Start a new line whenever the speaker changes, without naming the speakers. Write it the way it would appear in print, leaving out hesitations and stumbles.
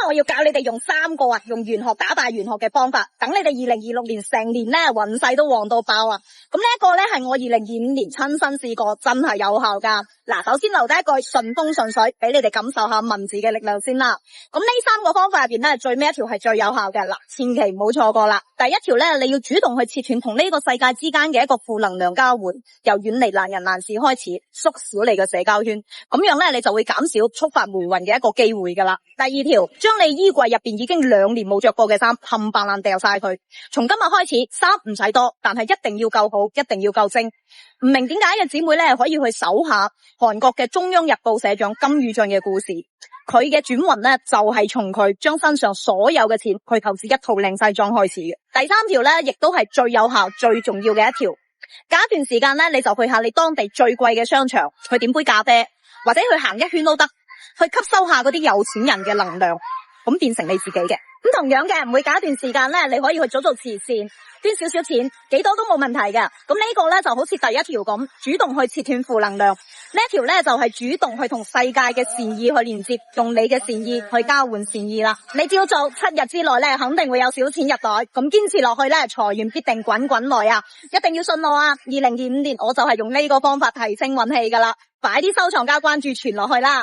我要教你哋用3個用玄學打敗玄學嘅方法，等你哋2026年成年咧運勢都旺到爆啊！咁呢一個咧係我2025年親身試過，真係有效噶。嗱，首先留低一句順風順水，俾你哋感受下文字嘅力量先啦。咁呢3個方法入邊咧，最尾一條係最有效嘅，嗱，千祈唔好錯過啦。第一條咧，你要主動去切斷同呢個世界之間嘅一個負能量交換，由遠離難人難事開始，縮小你嘅社交圈，咁樣咧你就會減少觸發霉運嘅一個機會噶啦。第二條，將你衣櫃入邊已經2年冇着過嘅衫冚唪唥掉晒佢。從今日開始，衫唔使多，但係一定要夠好，一定要夠精。唔明點解嘅姊妹咧，可以去搜下韓國嘅中央日報社長金宇俊嘅故事。佢嘅轉運咧就係從佢將身上所有嘅錢去投資一套靚西裝開始嘅。第三條咧，亦都係最有效最重要嘅一條。隔一段時間咧，你就去下你當地最貴嘅商場去點杯咖啡，或者去行一圈都得，去吸收下嗰啲有錢人嘅能量，咁變成你自己嘅。咁同樣嘅，每隔一段時間咧，你可以去做慈善，捐少少錢，幾多都冇問題嘅。咁呢個咧就好似第一條咁，主動去切斷負能量。呢一條咧就係主動去同世界嘅善意去連接，用你嘅善意去交換善意啦。你只要做7日之內咧，肯定會有小錢入袋。咁堅持落去咧，財源必定滾滾來啊！一定要信我啊！2025年我就係用呢個方法提升運氣噶啦，快啲收藏加關注傳落去啦！